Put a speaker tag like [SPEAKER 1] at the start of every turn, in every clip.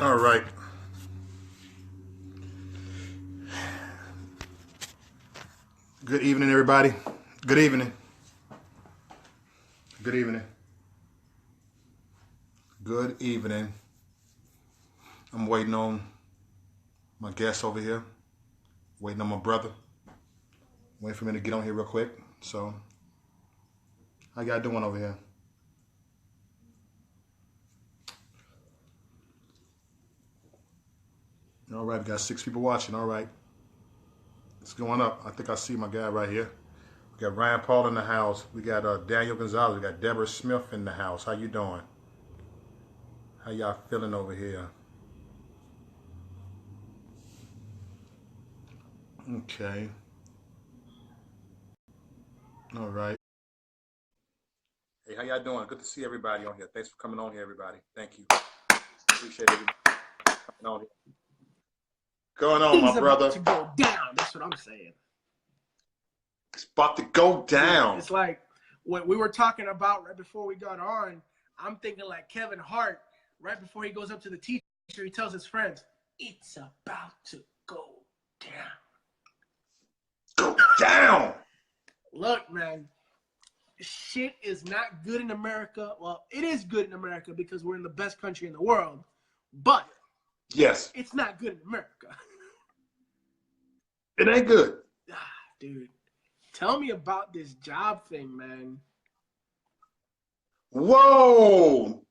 [SPEAKER 1] All right. Good evening, everybody. Good evening. Good evening. Good evening. I'm waiting on my guest over here. Waiting on my brother. Waiting for me to get on here real quick. So, how y'all doing over here? All right, we got 6 people watching. All right. It's going up. I think I see my guy right here. We got Ryan Paul in the house. We got Daniel Gonzales. We got Deborah Smith in the house. How you doing? How y'all feeling over here? Okay. All right. Hey, how y'all doing? Good to see everybody on here. Thanks for coming on here, everybody. Thank you. Appreciate everybody coming on here. Going on, my brother?
[SPEAKER 2] It's about to go down. That's what I'm saying.
[SPEAKER 1] It's about to go down.
[SPEAKER 2] It's like what we were talking about right before we got on. I'm thinking like Kevin Hart, right before he goes up to the teacher, he tells his friends, "It's about to go down."
[SPEAKER 1] Go down.
[SPEAKER 2] Look, man, shit is not good in America. Well, it is good in America because we're in the best country in the world, but
[SPEAKER 1] yes,
[SPEAKER 2] it's not good in America.
[SPEAKER 1] It ain't good.
[SPEAKER 2] Dude, tell me about this job thing, man.
[SPEAKER 1] Whoa.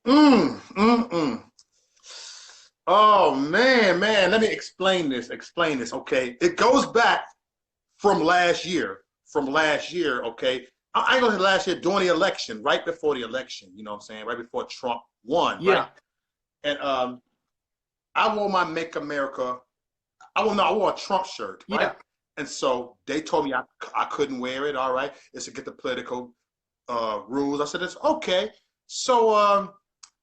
[SPEAKER 1] Oh, man. Let me explain this. Okay. It goes back from last year. Okay. I ain't gonna say last year, during the election, right before the election, you know what I'm saying? Right before Trump won,
[SPEAKER 2] Yeah.
[SPEAKER 1] right? And I wore my Make America, I wore a Trump shirt, right?
[SPEAKER 2] Yeah.
[SPEAKER 1] And so they told me I couldn't wear it, all right? It's to get the political rules. I said, it's okay. So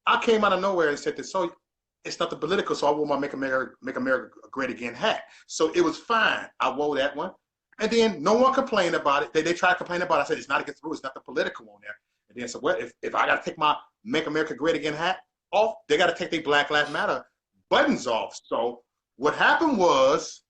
[SPEAKER 1] I came out of nowhere and said this, so it's not the political, so I wore my Make America Great Again hat. So it was fine. I wore that one. And then no one complained about it. They tried to complain about it. I said, it's not against the rules, it's not the political on there. And then so well, if I got to take my Make America Great Again hat off, they got to take their Black Lives Matter buttons off. So what happened was,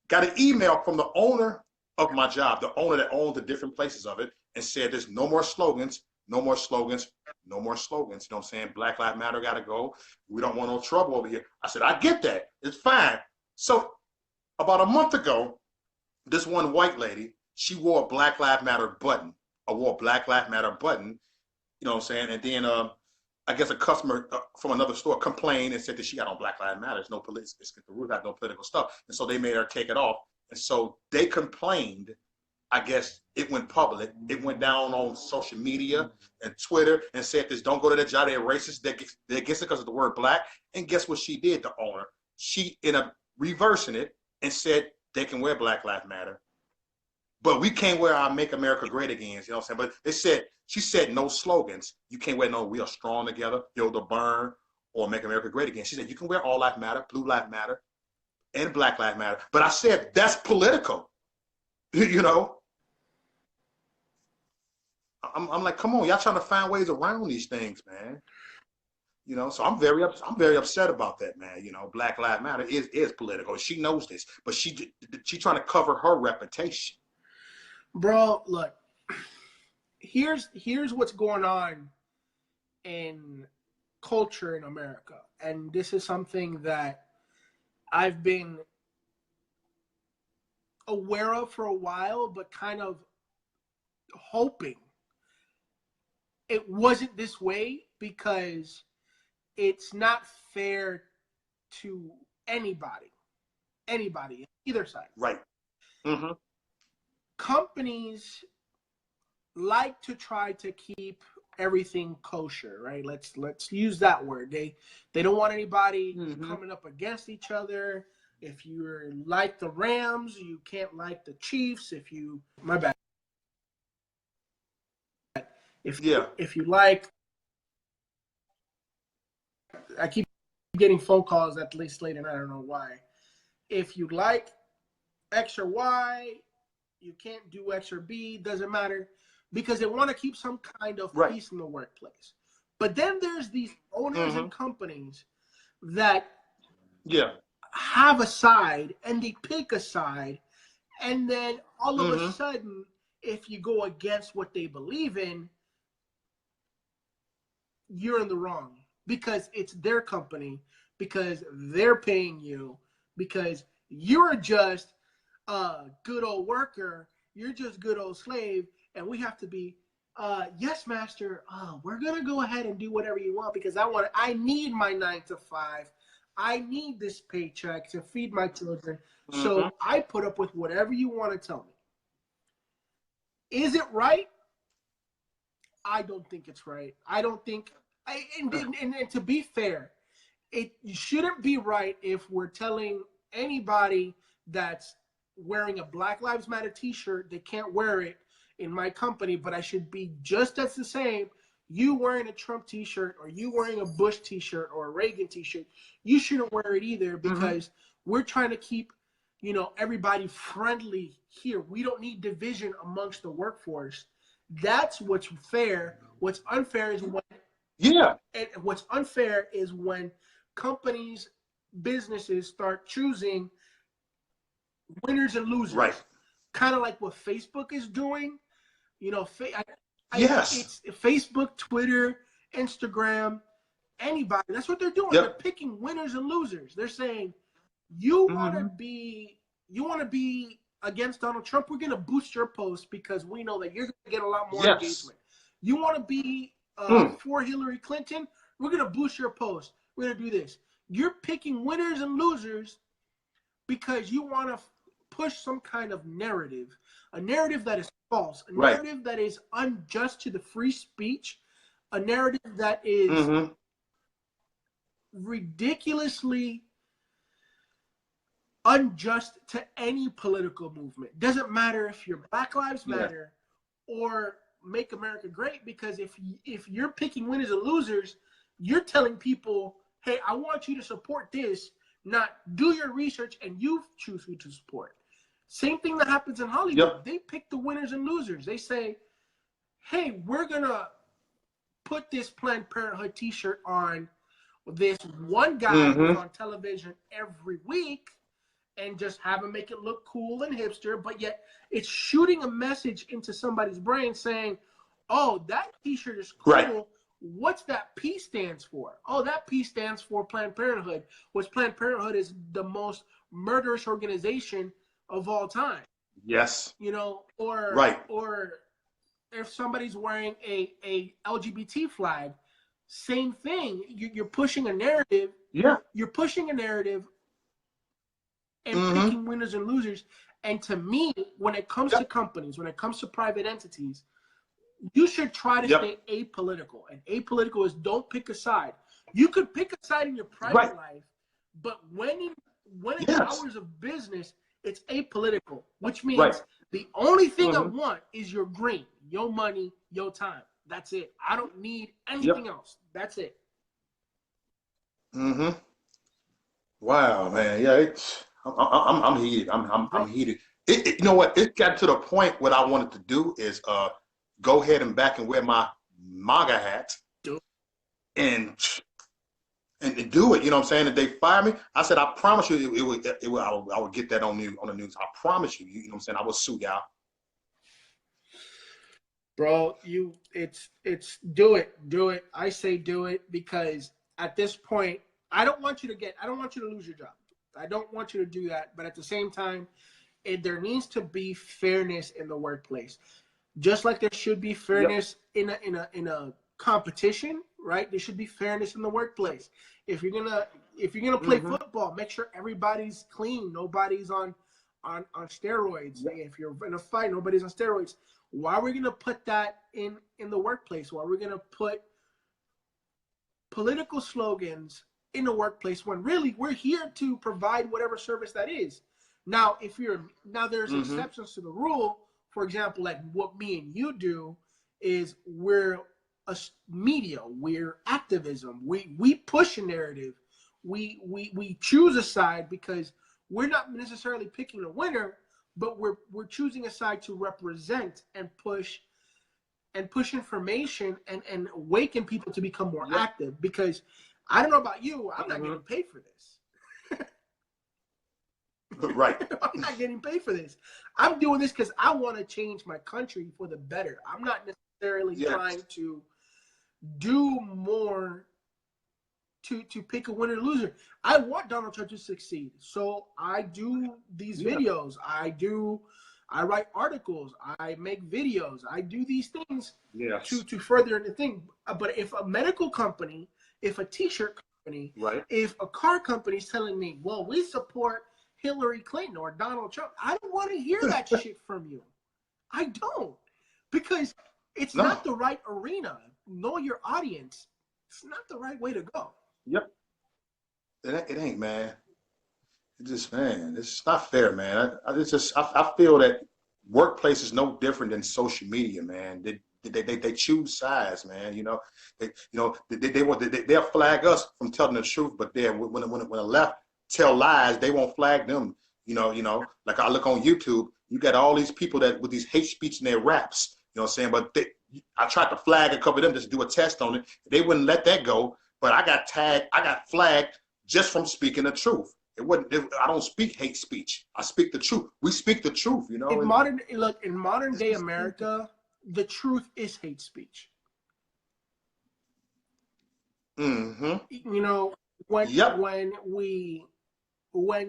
[SPEAKER 1] got an email from the owner of my job, the owner that owned the different places of it, and said there's no more slogans, no more slogans, no more slogans. You know what I'm saying? Black Lives Matter got to go. We don't want no trouble over here. I said, I get that. It's fine. So about a month ago, this one white lady, she wore a Black Lives Matter button. I wore a Black Lives Matter button, you know what I'm saying? And then I guess a customer from another store complained and said that she got on Black Lives Matter. There's no political, the rules have no political stuff. And so they made her take it off. And so they complained. I guess it went public. It went down on social media and Twitter and said this, don't go to that job, they're racist. They're against it because of the word black. And guess what she did, the owner? She ended up reversing it and said they can wear Black Lives Matter, but we can't wear our Make America Great Again. You know what I'm saying? But she said no slogans. You can't wear no "We Are Strong Together," "Build a Burn," or "Make America Great Again." She said you can wear All Lives Matter, Blue Lives Matter, and Black Lives Matter. But I said that's political. You know? I'm like, come on, y'all trying to find ways around these things, man. You know, so I'm very upset about that, man. You know, Black Lives Matter is political. She knows this, but she trying to cover her reputation.
[SPEAKER 2] Bro, look, here's what's going on in culture in America. And this is something that I've been aware of for a while, but kind of hoping it wasn't this way, because it's not fair to anybody, either side.
[SPEAKER 1] Right. Mm-hmm.
[SPEAKER 2] Companies like to try to keep everything kosher, right? Let's use that word. They don't want anybody coming up against each other. If you're like the Rams, you can't like the Chiefs. If you if you like, I keep getting phone calls at least late, and I don't know why. If you like X or Y, you can't do X or B, doesn't matter, because they want to keep some kind of peace in the workplace. But then there's these owners and companies that
[SPEAKER 1] Yeah.
[SPEAKER 2] have a side and they pick a side, and then all of a sudden, if you go against what they believe in, you're in the wrong because it's their company, because they're paying you, because you're just a good old worker, you're just good old slave, and we have to be, yes, master, we're gonna go ahead and do whatever you want because I need my 9 to 5. I need this paycheck to feed my children. So I put up with whatever you want to tell me. Is it right? I don't think it's right. I don't think, and to be fair, it shouldn't be right if we're telling anybody that's wearing a Black Lives Matter t-shirt, they can't wear it in my company, but I should be just as the same. You wearing a Trump t-shirt or you wearing a Bush t-shirt or a Reagan t-shirt, you shouldn't wear it either because we're trying to keep, everybody friendly here. We don't need division amongst the workforce. That's what's fair. What's unfair is when and what's unfair is when companies, businesses start choosing winners and losers.
[SPEAKER 1] Right.
[SPEAKER 2] Kind of like what Facebook is doing.
[SPEAKER 1] Yes.
[SPEAKER 2] It's Facebook, Twitter, Instagram, anybody. That's what they're doing.
[SPEAKER 1] Yep.
[SPEAKER 2] They're picking winners and losers. They're saying, you want to be against Donald Trump, we're going to boost your post because we know that you're going to get a lot more engagement. You want to be for Hillary Clinton, we're going to boost your post. We're going to do this. You're picking winners and losers because you want to push some kind of narrative, a narrative that is false, a narrative that is unjust to the free speech, a narrative that is ridiculously unjust to any political movement. Doesn't matter if you're Black Lives Matter or Make America Great, because if you're picking winners and losers, you're telling people, hey, I want you to support this, not do your research and you choose who to support. Same thing that happens in Hollywood.
[SPEAKER 1] Yep.
[SPEAKER 2] They pick the winners and losers. They say, hey, we're going to put this Planned Parenthood t-shirt on this one guy who's on television every week and just have him make it look cool and hipster, but yet it's shooting a message into somebody's brain saying, oh, that t-shirt is cool.
[SPEAKER 1] Right.
[SPEAKER 2] What's that P stands for? Oh, that P stands for Planned Parenthood, which Planned Parenthood is the most murderous organization of all time.
[SPEAKER 1] Yes.
[SPEAKER 2] Or if somebody's wearing a LGBT flag, same thing. You're pushing a narrative.
[SPEAKER 1] Yeah.
[SPEAKER 2] You're pushing a narrative and picking winners and losers. And to me, when it comes to companies, when it comes to private entities, you should try to stay apolitical. And apolitical is don't pick a side. You could pick a side in your private life, but when in hours of business, it's apolitical, which means the only thing I want is your green, your money, your time. That's it. I don't need anything else. That's it.
[SPEAKER 1] Wow, man. Yeah, I'm heated. I'm heated. You know what? It got to the point what I wanted to do is go ahead and back and wear my MAGA hat and do it. You know what I'm saying? If they fire me, I said, I promise you, I would get that on the news. I promise you. You know what I'm saying? I will sue y'all.
[SPEAKER 2] Bro, it's do it. I say do it because at this point, I don't want you to lose your job. I don't want you to do that. But at the same time, there needs to be fairness in the workplace. Just like there should be fairness in a competition, right? There should be fairness in the workplace. If you're gonna play football, make sure everybody's clean. Nobody's on steroids. If you're in a fight, nobody's on steroids. Why are we gonna put that in the workplace? Why are we gonna put political slogans in the workplace when really we're here to provide whatever service that is? Now, there's exceptions to the rule. For example, like what me and you do is we're a media, we're activism, we push a narrative, we choose a side because we're not necessarily picking a winner, but we're choosing a side to represent and push and push information and awaken people to become more active. Because I don't know about you, I'm not getting paid for this.
[SPEAKER 1] Right.
[SPEAKER 2] I'm not getting paid for this. I'm doing this because I want to change my country for the better. I'm not necessarily trying to do more to pick a winner or loser. I want Donald Trump to succeed. So I do these videos. I write articles. I make videos. I do these things to further the thing. But if a medical company, if a t-shirt company, if a car company is telling me, well, we support Hillary Clinton or Donald Trump, I don't want to hear that shit from you. I don't. Because it's not the right arena. Know your audience. It's not the right way to go.
[SPEAKER 1] Yep. It ain't, man. It just, man, it's not fair, man. I feel that workplace is no different than social media, man. They choose sides, man. You know, they'll flag us from telling the truth, but then when the left tell lies, they won't flag them. You know, like I look on YouTube, you got all these people that with these hate speech in their raps. You know what I'm saying? But I tried to flag a couple of them just to do a test on it. They wouldn't let that go. But I got flagged just from speaking the truth. I don't speak hate speech. I speak the truth. We speak the truth, you know.
[SPEAKER 2] In modern day America, the truth is hate speech.
[SPEAKER 1] Mm-hmm.
[SPEAKER 2] You know, when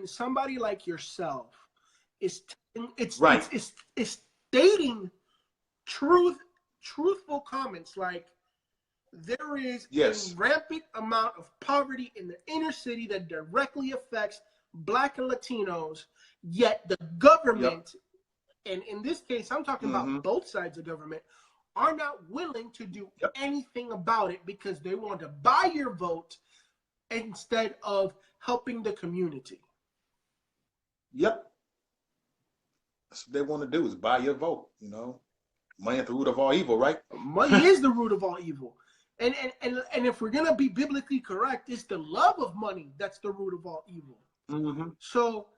[SPEAKER 2] somebody like yourself is stating truthful comments like, there is a rampant amount of poverty in the inner city that directly affects Black and Latinos, yet the government, and in this case, I'm talking about both sides of government, are not willing to do anything about it because they want to buy your vote instead of helping the community.
[SPEAKER 1] Yep. That's what they want to do, is buy your vote, you know. Money is the root of all evil, right?
[SPEAKER 2] Money is the root of all evil. And if we're gonna be biblically correct, it's the love of money that's the root of all evil.
[SPEAKER 1] Mm-hmm.
[SPEAKER 2] So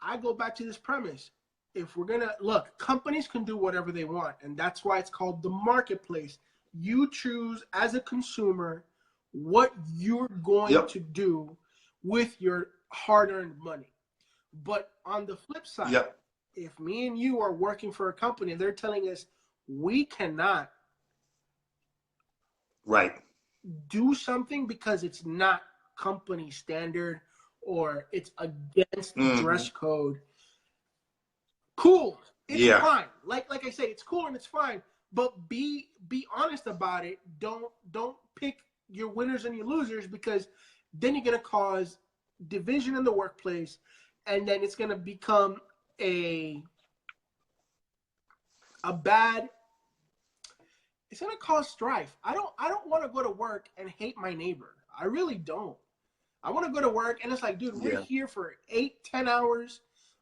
[SPEAKER 2] I go back to this premise. If we're gonna look, companies can do whatever they want, and that's why it's called the marketplace. You choose as a consumer what you're going to do with your hard-earned money. But on the flip side, if me and you are working for a company and they're telling us we cannot do something because it's not company standard or it's against dress code, cool, it's fine. Like I say, it's cool and it's fine, but be honest about it. Don't pick your winners and your losers, because then you're gonna cause division in the workplace, and then it's gonna become a bad. It's gonna cause strife. I don't want to go to work and hate my neighbor. I really don't. I want to go to work and it's like, dude, we're here for 8-10 hours.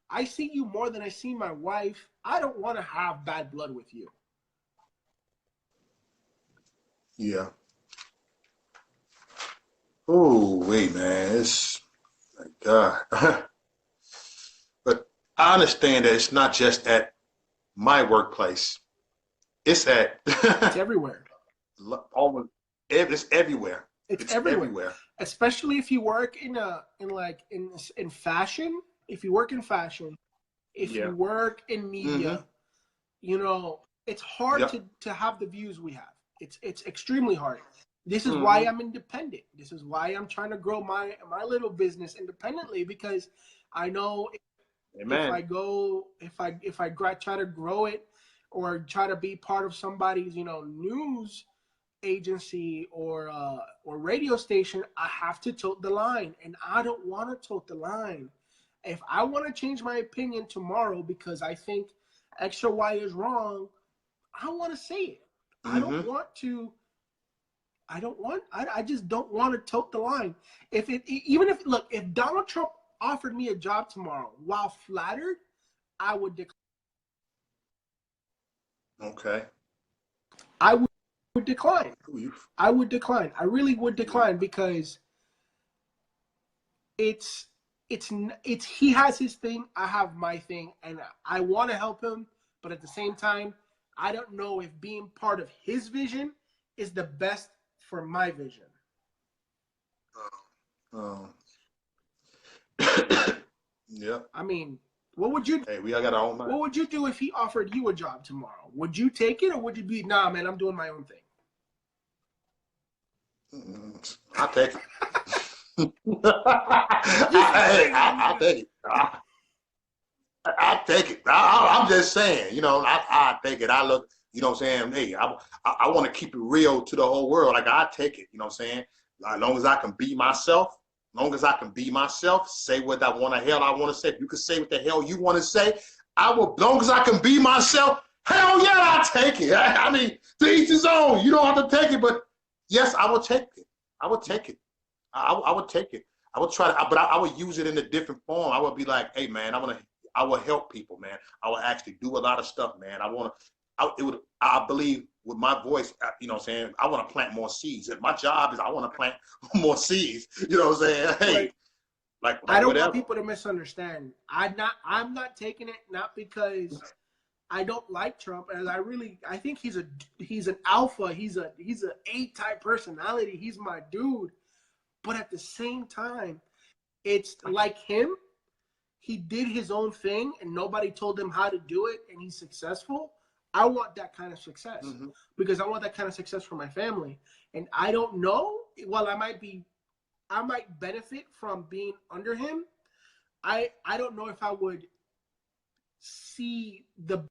[SPEAKER 2] I see you more than I see my wife. I don't want to have bad blood with you.
[SPEAKER 1] Yeah. Oh, wait, man. It's my God. But I understand that it's not just at my workplace. It's at
[SPEAKER 2] it's everywhere.
[SPEAKER 1] Almost, it's everywhere.
[SPEAKER 2] It's everywhere. Especially if you work in fashion. If you work in fashion, if you work in media, you know, it's hard to have the views we have. It's extremely hard. This is why I'm independent. This is why I'm trying to grow my little business independently, because I know if I try to grow it or try to be part of somebody's, you know, news agency or radio station, I have to tote the line, and I don't want to tote the line. If I want to change my opinion tomorrow because I think X or Y is wrong, I want to say it. I just don't want to tote the line. If Donald Trump offered me a job tomorrow while flattered, I would decline.
[SPEAKER 1] Okay.
[SPEAKER 2] I would decline. I would decline. I really would decline, because it's he has his thing, I have my thing, and I want to help him, but at the same time, I don't know if being part of his vision is the best for my vision.
[SPEAKER 1] Yeah.
[SPEAKER 2] I mean, what would you?
[SPEAKER 1] Hey, we all got our own mind.
[SPEAKER 2] What would you do if he offered you a job tomorrow? Would you take it, or would you be, nah, man, I'm doing my own thing?
[SPEAKER 1] I'll take it. I'll take it. I take it. I'm just saying, you know, I take it. I look, you know what I'm saying? Hey, I want to keep it real to the whole world. Like, I take it, you know what I'm saying? As long as I can be myself, say what I want to hell I want to say. If you can say what the hell you want to say, I will. As long as I can be myself, hell yeah, I'll take it. I mean, to each his own. You don't have to take it, but yes, I will take it. I would take it. I would take it. I would try to, but I would use it in a different form. I would be like, hey, man, I will help people, man. I will actually do a lot of stuff, man. I believe with my voice, you know what I'm saying? I want to plant more seeds. And my job is I want to plant more seeds. You know what I'm saying? Hey, like
[SPEAKER 2] I don't
[SPEAKER 1] whatever.
[SPEAKER 2] want people to misunderstand. I'm not taking it, not because I don't like Trump, and I think he's an alpha. He's an A-type personality. He's my dude. But at the same time, it's like him. He did his own thing, and nobody told him how to do it, and he's successful. I want that kind of success because I want that kind of success for my family. And I don't know. While I might benefit from being under him. I don't know if I would see the.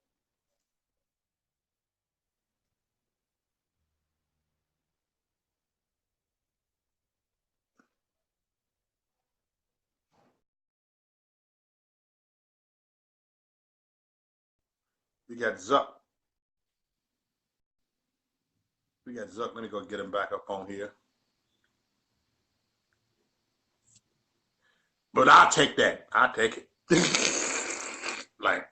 [SPEAKER 1] We got Zuck. Let me go get him back up on here. But I'll take that. I'll take it. Like,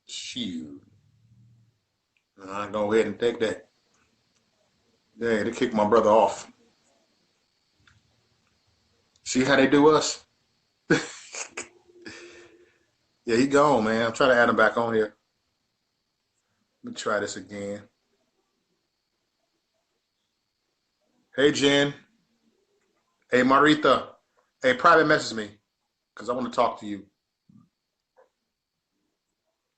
[SPEAKER 1] shoot. I'll go ahead and take that. Yeah, they kicked my brother off. See how they do us? Yeah, he gone, man. I'm trying to add him back on here. Let me try this again. Hey, Jen. Hey, Marita. Hey, private message me because I want to talk to you. It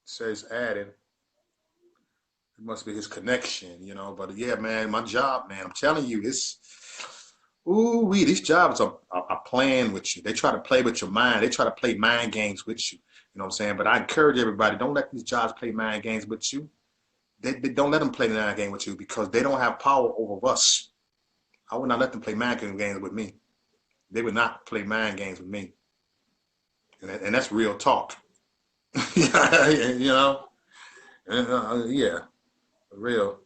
[SPEAKER 1] says added. It must be his connection, you know. But yeah, man, my job, man. I'm telling you, these jobs are playing with you. They try to play with your mind. They try to play mind games with you. You know what I'm saying? But I encourage everybody, don't let these jobs play mind games with you. They don't let them play the mind game with you because they don't have power over us. I would not let them play mind games with me. They would not play mind games with me. And that's real talk. You know? Yeah, real.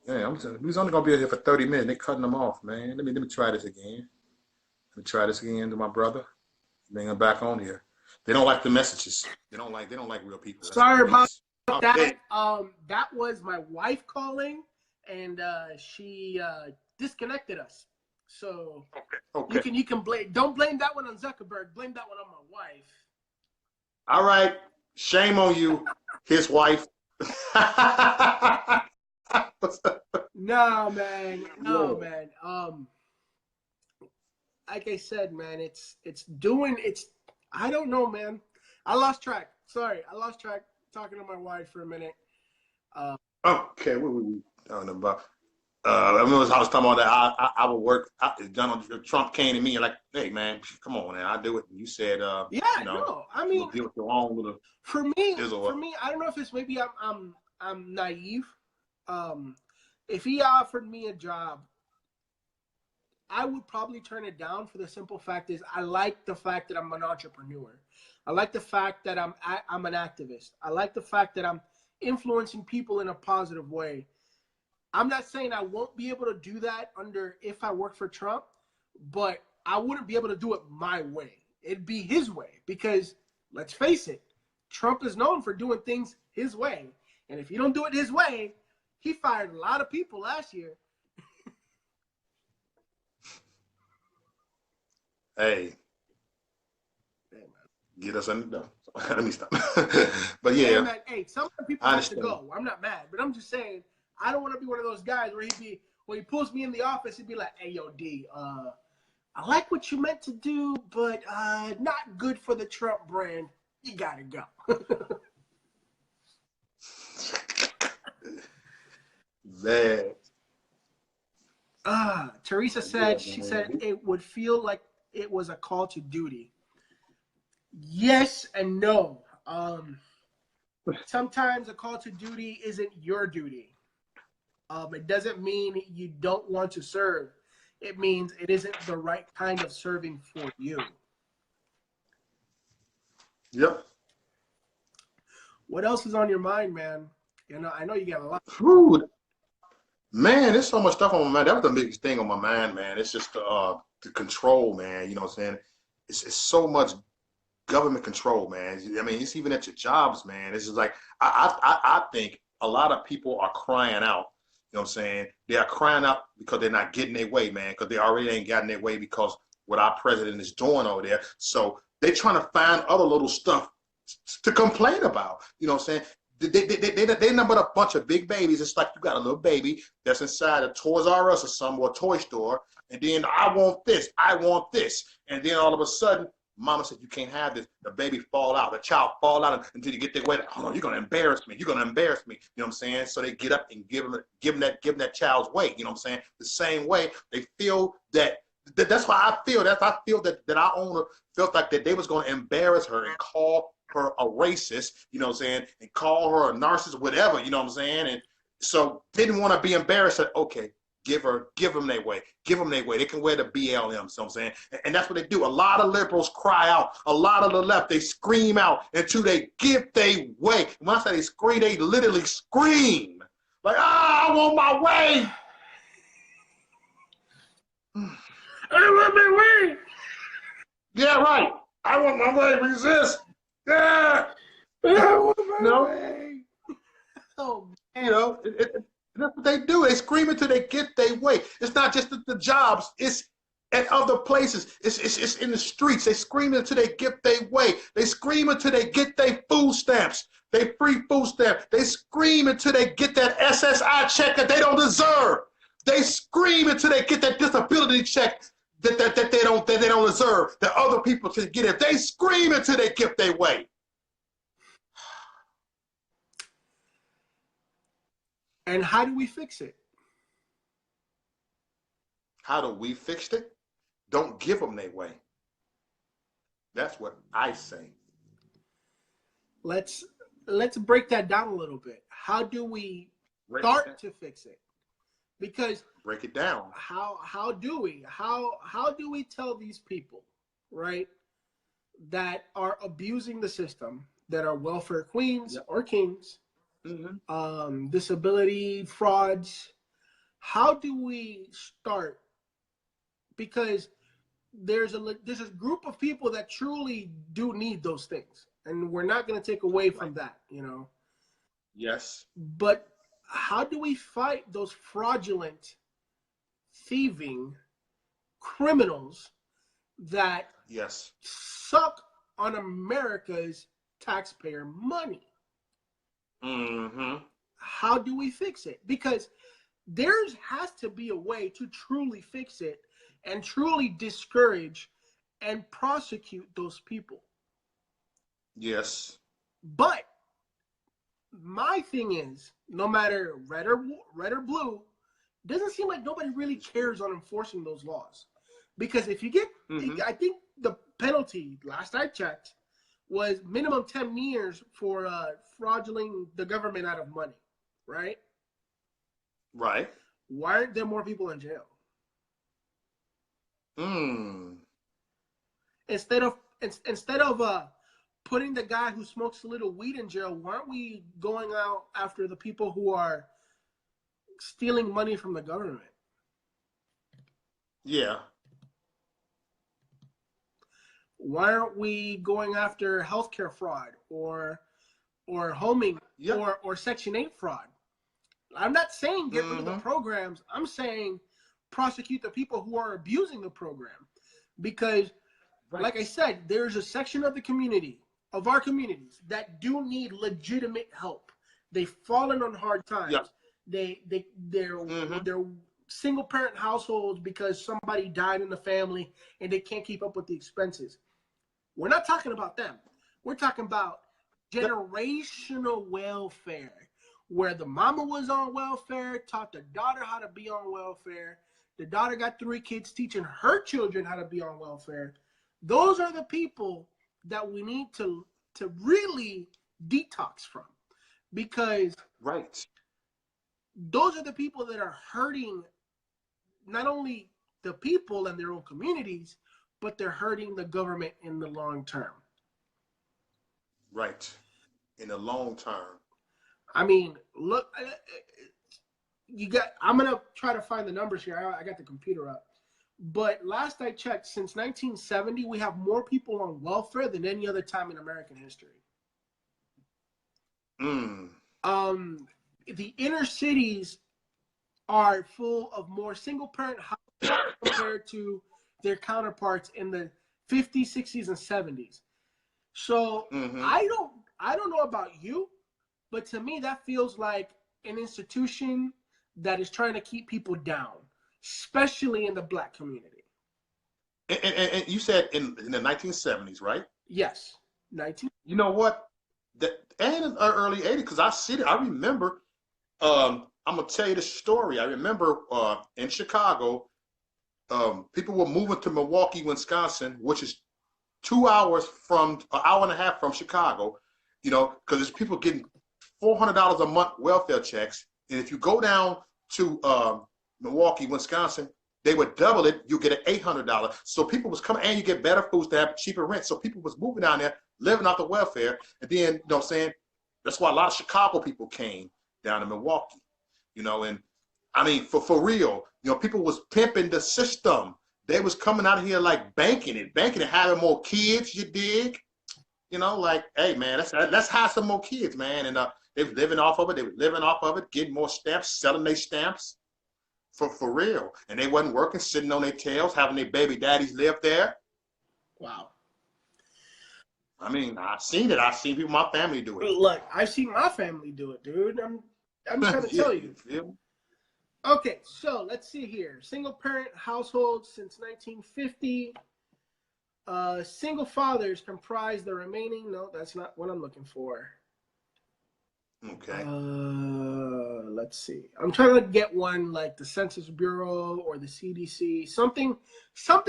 [SPEAKER 1] Yeah, we was only going to be here for 30 minutes. They cutting them off, man. Let me try this again. Let me try this again to my brother. Bring him back on here. They don't like the messages. They don't like real people.
[SPEAKER 2] Sorry about that. That was my wife calling, and she disconnected us. So
[SPEAKER 1] okay.
[SPEAKER 2] You can blame. Don't blame that one on Zuckerberg. Blame that one on my wife.
[SPEAKER 1] All right. Shame on you, his wife.
[SPEAKER 2] No, man. Like I said, man, I don't know, man. I lost track. Sorry, I lost track talking to my wife for a minute.
[SPEAKER 1] Okay, what were we talking about? I remember I was talking about that. I would work. Donald Trump came to me and like, hey man, come on, man, I'll do it. And you said,
[SPEAKER 2] yeah,
[SPEAKER 1] you know,
[SPEAKER 2] no, I mean,
[SPEAKER 1] you'll deal with your own little.
[SPEAKER 2] For me, I don't know if it's maybe I'm naive. If he offered me a job, I would probably turn it down for the simple fact is I like the fact that I'm an entrepreneur. I like the fact that I'm an activist. I like the fact that I'm influencing people in a positive way. I'm not saying I won't be able to do that if I work for Trump, but I wouldn't be able to do it my way. It'd be his way because let's face it, Trump is known for doing things his way. And if you don't do it his way, he fired a lot of people last year.
[SPEAKER 1] Hey, get us in the door. Let me stop. But
[SPEAKER 2] Hey
[SPEAKER 1] yeah,
[SPEAKER 2] man, hey, some people
[SPEAKER 1] I
[SPEAKER 2] have to
[SPEAKER 1] understand.
[SPEAKER 2] go. I'm not mad, but I'm just saying I don't want to be one of those guys where when he pulls me in the office, he'd be like, "Hey, yo, D, I like what you meant to do, but not good for the Trump brand. You gotta go."
[SPEAKER 1] Man,
[SPEAKER 2] Teresa
[SPEAKER 1] yeah,
[SPEAKER 2] said she said
[SPEAKER 1] man.
[SPEAKER 2] it would feel like it was a call to duty. Yes and no. Sometimes a call to duty isn't your duty. It doesn't mean you don't want to serve. It means it isn't the right kind of serving for you.
[SPEAKER 1] Yep.
[SPEAKER 2] What else is on your mind, man? I know you got a lot.
[SPEAKER 1] Food. Man, there's so much stuff on my mind. That was the biggest thing on my mind, man. It's just the control, man. You know what I'm saying? It's so much government control, man. I mean, it's even at your jobs, man. It's just like I think a lot of people are crying out. You know what I'm saying? They are crying out because they're not getting their way, man. Because they already ain't gotten their way because what our president is doing over there. So they're trying to find other little stuff to complain about. You know what I'm saying? They numbered a bunch of big babies. It's like you got a little baby that's inside a Toys R Us or some or a toy store, and then I want this, I want this, and then all of a sudden mama said, you can't have this. The baby fall out. The child fall out until you get their way. Hold on, you're going to embarrass me. You're going to embarrass me. You know what I'm saying? So they get up and give them that child's weight. You know what I'm saying? The same way they feel that's why I feel that our owner felt like that they was going to embarrass her and call her a racist, you know what I'm saying, and call her a narcissist, whatever, you know what I'm saying? And so didn't want to be embarrassed. That, okay, give them their way. Give them their way. They can wear the BLM, you know what I'm saying? And that's what they do. A lot of liberals cry out. A lot of the left, they scream out until they give their way. When I say they scream, they literally scream. Like, I want my way.
[SPEAKER 2] I want my way.
[SPEAKER 1] Yeah, right. I want my way. Resist. Yeah.
[SPEAKER 2] I want my
[SPEAKER 1] No.
[SPEAKER 2] way. Oh, man.
[SPEAKER 1] You know, that's what they do. They scream until they get their way. It's not just at the jobs. It's at other places. It's in the streets. They scream until they get their way. They scream until they get their food stamps. They free food stamp. They scream until they get that SSI check that they don't deserve. They scream until they get that disability check that they don't deserve. That other people should get it. They scream until they get their way.
[SPEAKER 2] And how do we fix it?
[SPEAKER 1] How do we fix it? Don't give them their way. That's what I say.
[SPEAKER 2] Let's break that down a little bit. How do we start to fix it? Because
[SPEAKER 1] break it down.
[SPEAKER 2] How do we tell these people, right, that are abusing the system, that are welfare queens or kings, disability frauds? How do we start? Because there's a group of people that truly do need those things, and we're not going to take away from that,
[SPEAKER 1] Yes.
[SPEAKER 2] But how do we fight those fraudulent, thieving criminals that suck on America's taxpayer money? How do we fix it? Because there has to be a way to truly fix it and truly discourage and prosecute those people.
[SPEAKER 1] Yes.
[SPEAKER 2] But my thing is, no matter red or blue, it doesn't seem like nobody really cares on enforcing those laws. Because if you get, I think the penalty, last I checked, was minimum 10 years for frauduling the government out of money, right?
[SPEAKER 1] Right.
[SPEAKER 2] Why aren't there more people in jail? Instead of putting the guy who smokes a little weed in jail, why aren't we going out after the people who are stealing money from the government?
[SPEAKER 1] Yeah.
[SPEAKER 2] Why aren't we going after healthcare fraud or homing or Section 8 fraud? I'm not saying get rid of the programs. I'm saying prosecute the people who are abusing the program. Because, like I said, there's a section of the community of our communities that do need legitimate help. They've fallen on hard times.
[SPEAKER 1] Yeah.
[SPEAKER 2] They're single parent households because somebody died in the family and they can't keep up with the expenses. We're not talking about them. We're talking about generational welfare, where the mama was on welfare, taught the daughter how to be on welfare. The daughter got 3 kids teaching her children how to be on welfare. Those are the people that we need to really detox from, because those are the people that are hurting not only the people and their own communities, but they're hurting the government in the long term.
[SPEAKER 1] Right. In the long term.
[SPEAKER 2] I mean, look, I'm going to try to find the numbers here. I got the computer up. But last I checked, since 1970, we have more people on welfare than any other time in American history. The inner cities are full of more single-parent households compared to their counterparts in the 50s, 60s, and 70s. So I don't know about you, but to me that feels like an institution that is trying to keep people down, especially in the Black community.
[SPEAKER 1] And you said in the 1970s, right?
[SPEAKER 2] Yes,
[SPEAKER 1] You know what? And in the early 80s, because I see it. I remember. I'm gonna tell you the story. I remember in Chicago, people were moving to Milwaukee, Wisconsin, which is 2 hours from an hour and a half from Chicago. You know, because there's people getting $400 a month welfare checks, and if you go down to Milwaukee, Wisconsin, they would double it. You get an $800. So people was coming, and you get better food stamp, cheaper rent. So people was moving down there, living off the welfare, and then you know what I'm saying. That's why a lot of Chicago people came down to Milwaukee. You know, and I mean for real, you know, people was pimping the system. They was coming out here like banking it, having more kids. You dig? You know, like, hey man, let's have some more kids, man. And they was living off of it. They were living off of it, getting more stamps, selling their stamps for real. And they wasn't working, sitting on their tails, having their baby daddies live there.
[SPEAKER 2] Wow.
[SPEAKER 1] I mean, I've seen it. I've seen people in my family do it.
[SPEAKER 2] Look, I've seen my family do it, dude. I'm trying to tell you. Okay, so let's see here. Single parent households since 1950. Single fathers comprise the remaining. No, that's not what I'm looking for.
[SPEAKER 1] Okay.
[SPEAKER 2] Let's see. I'm trying to get one like the Census Bureau or the CDC. Something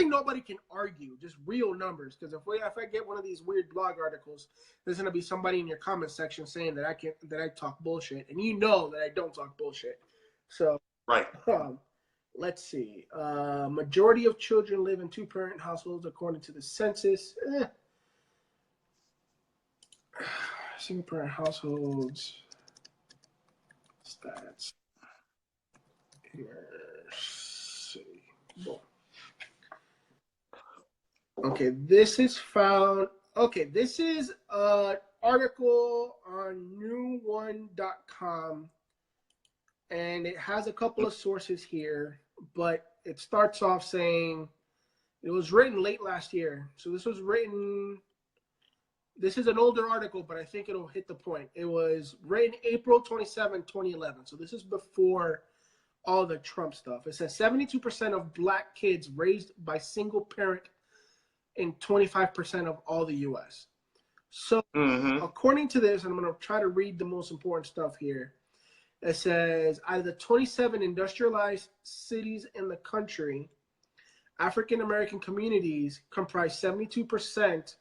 [SPEAKER 2] nobody can argue. Just real numbers. Because if I get one of these weird blog articles, there's gonna be somebody in your comment section saying that I talk bullshit, and you know that I don't talk bullshit. So
[SPEAKER 1] right.
[SPEAKER 2] Let's see. Majority of children live in 2-parent households according to the census. Single-parent households. Stats. Here. See. Boom. Okay, this is found. Okay, this is an article on new1.com. And it has a couple of sources here, but it starts off saying it was written late last year. So this is an older article, but I think it'll hit the point. It was written April 27, 2011. So this is before all the Trump stuff. It says 72% of Black kids raised by single parent in 25% of all the U.S. So according to this, and I'm going to try to read the most important stuff here. It says, out of the 27 industrialized cities in the country, African-American communities comprise 72%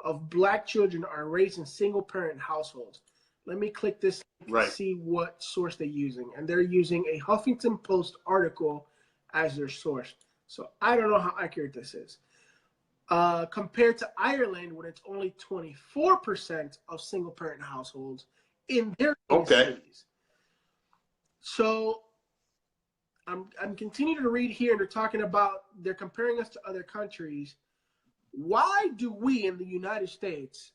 [SPEAKER 2] of Black children are raised in single-parent households. Let me click this to see what source they're using. And they're using a Huffington Post article as their source. So I don't know how accurate this is. Compared to Ireland, when it's only 24% of single-parent households in their cities. So I'm continuing to read here, and they're comparing us to other countries. Why do we in the United States,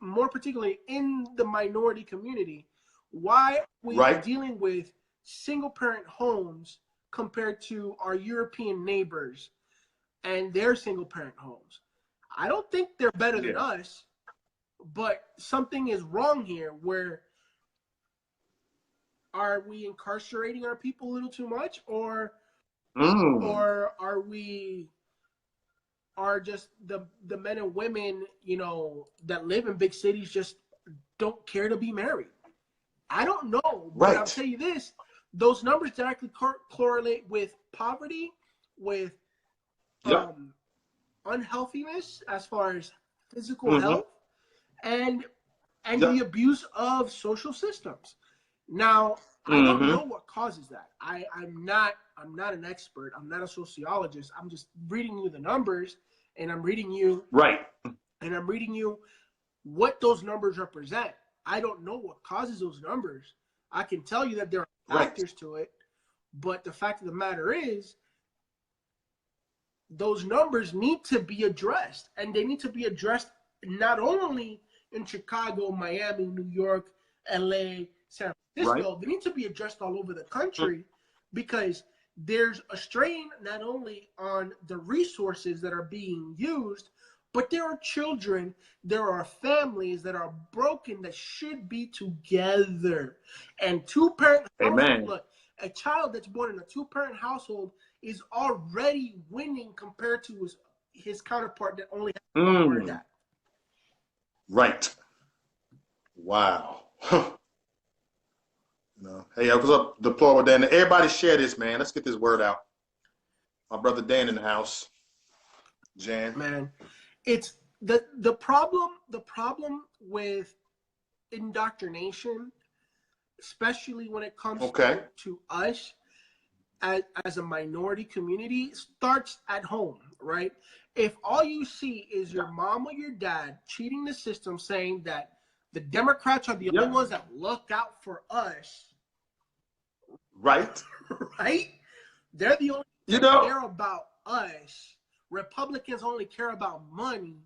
[SPEAKER 2] more particularly in the minority community, why are we dealing with single parent homes compared to our European neighbors and their single parent homes? I don't think they're better than us, but something is wrong here. Where are we incarcerating our people a little too much, or are we just the men and women, you know, that live in big cities just don't care to be married? I don't know, but I'll tell you this: those numbers directly correlate with poverty, with unhealthiness as far as physical health, and the abuse of social systems. Now, I don't know what causes that. I'm not an expert. I'm not a sociologist. I'm just reading you the numbers, and I'm reading you what those numbers represent. I don't know what causes those numbers. I can tell you that there are factors to it, but the fact of the matter is, those numbers need to be addressed, and they need to be addressed not only in Chicago, Miami, New York, LA, San Francisco. They need to be addressed all over the country, because there's a strain not only on the resources that are being used, but there are children, there are families that are broken that should be together. And two-parent household, look, a child that's born in a two-parent household is already winning compared to his counterpart that only has one or that.
[SPEAKER 1] Right. Wow. No. Hey, what's up, Deplorable Dan? Everybody share this, man. Let's get this word out. My brother Dan in the house. Jan.
[SPEAKER 2] Man, it's the problem with indoctrination, especially when it comes to us as a minority community, starts at home, right? If all you see is your mom or your dad cheating the system, saying that the Democrats are the only ones that look out for us,
[SPEAKER 1] right?
[SPEAKER 2] They're the only ones that care about us. Republicans only care about money.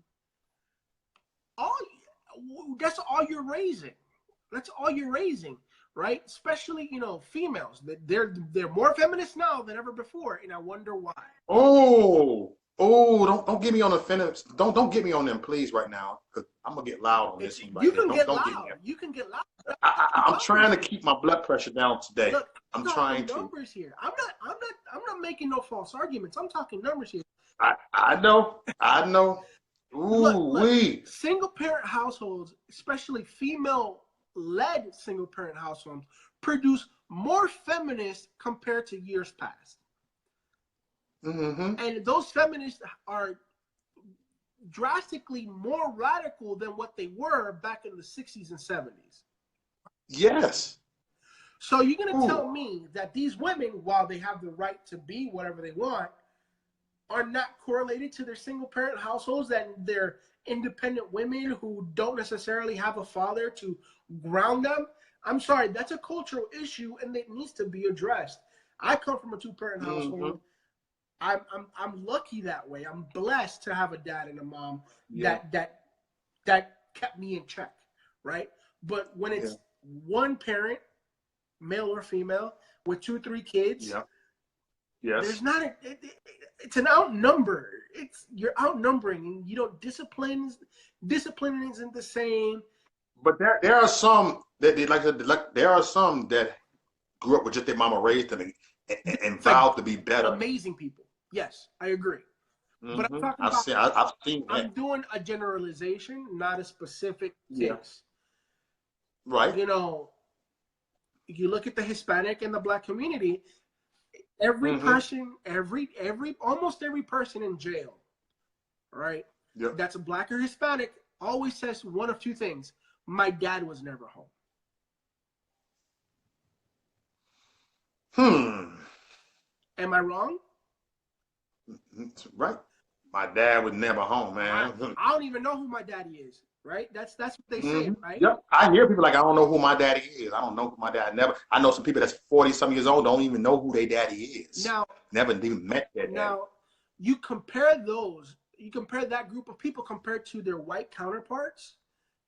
[SPEAKER 2] That's all you're raising. That's all you're raising. Right? Especially, you know, females. They're more feminist now than ever before, and I wonder why.
[SPEAKER 1] Don't get me on the fence. Don't get me on them, please, right now, because I'm gonna get loud on this one. Right
[SPEAKER 2] you can get loud. You can get loud.
[SPEAKER 1] I'm trying to keep my blood pressure down today.
[SPEAKER 2] Look,
[SPEAKER 1] I'm trying to.
[SPEAKER 2] Numbers here. I'm not making no false arguments. I'm talking numbers here.
[SPEAKER 1] I know.
[SPEAKER 2] Look, single parent households, especially female-led single parent households, produce more feminists compared to years past. And those feminists are drastically more radical than what they were back in the 60s and 70s.
[SPEAKER 1] Yes.
[SPEAKER 2] So you're going to tell me that these women, while they have the right to be whatever they want, are not correlated to their single parent households, that they're independent women who don't necessarily have a father to ground them? I'm sorry, that's a cultural issue, and it needs to be addressed. I come from a two-parent household. I'm lucky that way. I'm blessed to have a dad and a mom that kept me in check, right? But when it's one parent, male or female, with 2-3 kids, there's not it's an outnumber. You're outnumbering, and you don't discipline isn't the same.
[SPEAKER 1] But there are some that there are some that grew up with just their mama raised them and vowed to be better.
[SPEAKER 2] Amazing people. Yes, I agree. But I'm talking
[SPEAKER 1] I've seen that.
[SPEAKER 2] I'm doing a generalization, not a specific case.
[SPEAKER 1] Right.
[SPEAKER 2] You know, you look at the Hispanic and the Black community, every person, almost every person in jail, right? That's a Black or Hispanic, always says one of two things: my dad was never home. Am I wrong?
[SPEAKER 1] Right. My dad was never home, man.
[SPEAKER 2] I don't even know who my daddy is, right? That's what they say, right?
[SPEAKER 1] Yep. I hear people like, I don't know who my daddy is. I don't know who my dad. I know some people that's 40-some years old don't even know who their daddy is.
[SPEAKER 2] Now,
[SPEAKER 1] never even met their daddy.
[SPEAKER 2] Now, you compare that group of people compared to their white counterparts,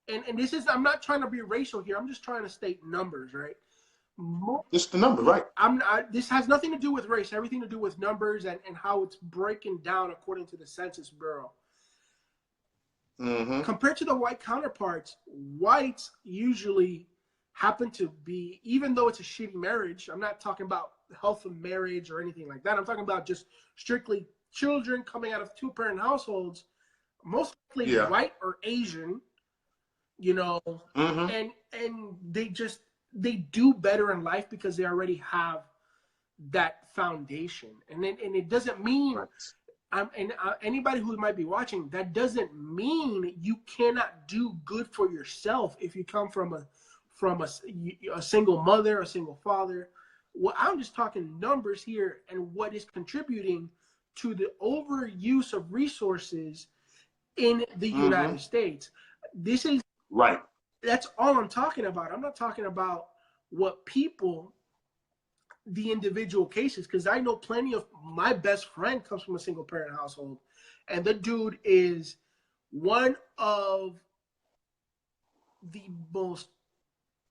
[SPEAKER 2] and this is, I'm not trying to be racial here. I'm just trying to state numbers, right?
[SPEAKER 1] Just the number, right?
[SPEAKER 2] This has nothing to do with race, everything to do with numbers and how it's breaking down according to the Census Bureau. Compared to the white counterparts, whites usually happen to be, even though it's a shitty marriage, I'm not talking about health of marriage or anything like that. I'm talking about just strictly children coming out of two-parent households, mostly white or Asian, you know, and they do better in life because they already have that foundation. And it doesn't mean anybody who might be watching, that doesn't mean you cannot do good for yourself if you come from a single mother, a single father. Well, I'm just talking numbers here and what is contributing to the overuse of resources in the United States. This is that's all I'm talking about. I'm not talking about what people, the individual cases, because I know plenty of my best friend comes from a single parent household, and the dude is one of the most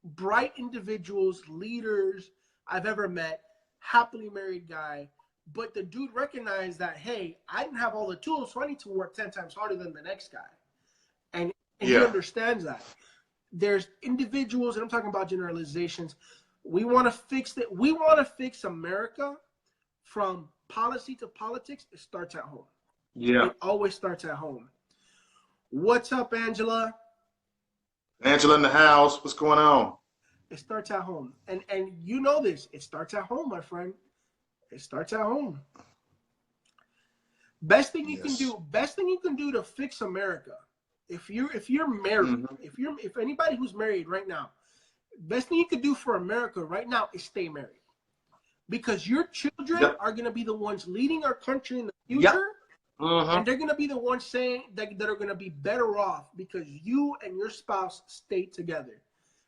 [SPEAKER 2] bright individuals, leaders I've ever met, happily married guy. But the dude recognized that, hey, I didn't have all the tools, so I need to work 10 times harder than the next guy. And he understands that. There's individuals, and I'm talking about generalizations. We want to fix it. We want to fix America from policy to politics. It starts at home. Yeah. It always starts at home. What's up, Angela?
[SPEAKER 1] Angela in the house. What's going on?
[SPEAKER 2] It starts at home. And you know this. It starts at home, my friend. It starts at home. Best thing you can do to fix America. If you're married, if anybody who's married right now, best thing you could do for America right now is stay married. Because your children are going to be the ones leading our country in the future. And they're going to be the ones saying that are going to be better off because you and your spouse stay together.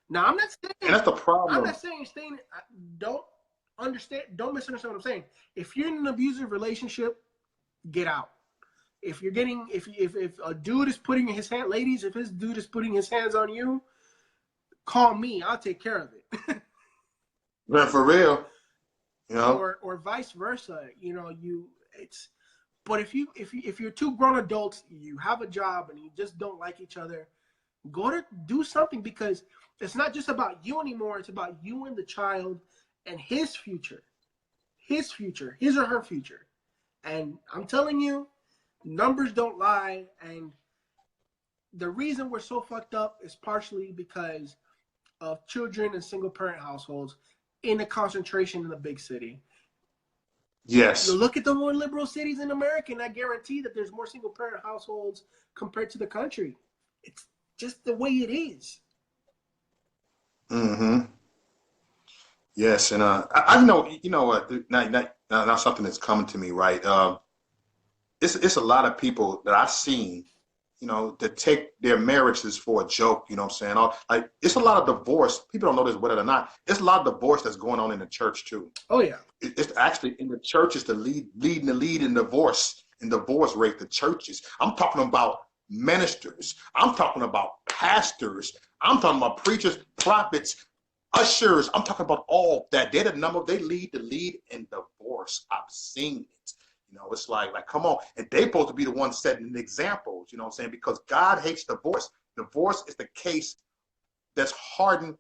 [SPEAKER 2] Now, I'm not saying,
[SPEAKER 1] and that's the problem.
[SPEAKER 2] I'm not saying staying, don't misunderstand what I'm saying. If you're in an abusive relationship, get out. If you're getting, if a dude is putting his hand, ladies, if his dude is putting his hands on you, call me. I'll take care of it.
[SPEAKER 1] But for real, you know,
[SPEAKER 2] or vice versa. You know, but if you're two grown adults, you have a job and you just don't like each other, go to do something, because it's not just about you anymore. It's about you and the child and his future, his or her future. And I'm telling you, numbers don't lie. And the reason we're so fucked up is partially because of children in single parent households in a concentration in the big city.
[SPEAKER 1] Yes.
[SPEAKER 2] You look at the more liberal cities in America, and I guarantee that there's more single parent households compared to the country. It's just the way it is.
[SPEAKER 1] Yes, and I know, you know what? Now something that's coming to me, right? It's a lot of people that I've seen, you know, that take their marriages for a joke. You know what I'm saying? Like, it's a lot of divorce. People don't know this, whether or not. It's a lot of divorce that's going on in the church too.
[SPEAKER 2] Oh yeah.
[SPEAKER 1] It's actually in the churches the lead in divorce rate. The churches. I'm talking about ministers. I'm talking about pastors. I'm talking about preachers, prophets, ushers. I'm talking about all that. They're the number. They lead in divorce. I've seen it. You know, it's like come on. And they're supposed to be the ones setting the examples, you know what I'm saying? Because God hates divorce. Divorce is the case that's hardened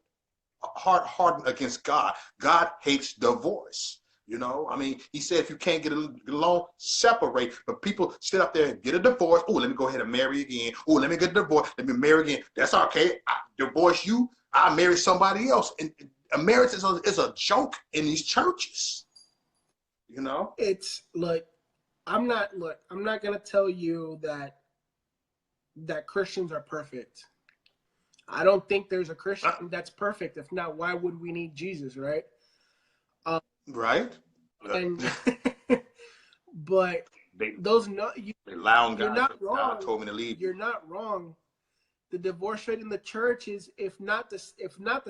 [SPEAKER 1] against God. God hates divorce. You know, I mean, he said if you can't get along, separate. But people sit up there and get a divorce. Oh, let me go ahead and marry again. Oh, let me get a divorce. Let me marry again. That's okay. I divorce you. I marry somebody else. And a marriage is a joke in these churches. You know?
[SPEAKER 2] It's like, I'm not going to tell you that Christians are perfect. I don't think there's a Christian that's perfect. If not, why would we need Jesus, right?
[SPEAKER 1] Right.
[SPEAKER 2] And but you're not wrong.
[SPEAKER 1] God told me to leave.
[SPEAKER 2] You're not wrong. The divorce rate in the church is, if not the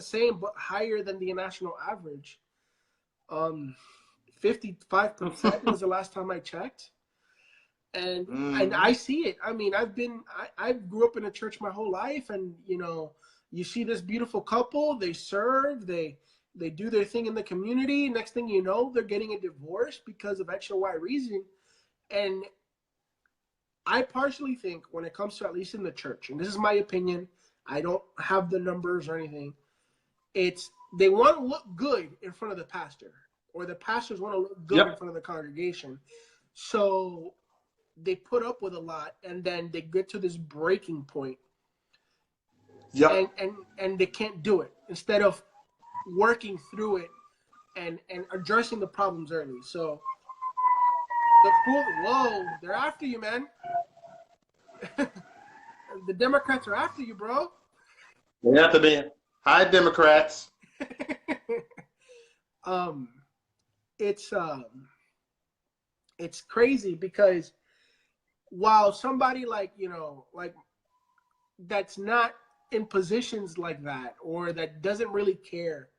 [SPEAKER 2] same, but higher than the national average. 55% was the last time I checked. And I see it. I mean, I grew up in a church my whole life, and you know, you see this beautiful couple, they serve, they do their thing in the community. Next thing you know, they're getting a divorce because of X or Y reason. And I partially think when it comes to, at least in the church, and this is my opinion, I don't have the numbers or anything, it's they want to look good in front of the pastor, or the pastors want to look good in front of the congregation. So they put up with a lot, and then they get to this breaking point. And they can't do it instead of working through it and addressing the problems early. So whoa, they're after you, man. The Democrats are after you, bro.
[SPEAKER 1] They're after me. Hi, Democrats.
[SPEAKER 2] It's crazy because while somebody like, you know, like that's not in positions like that, or that doesn't really care,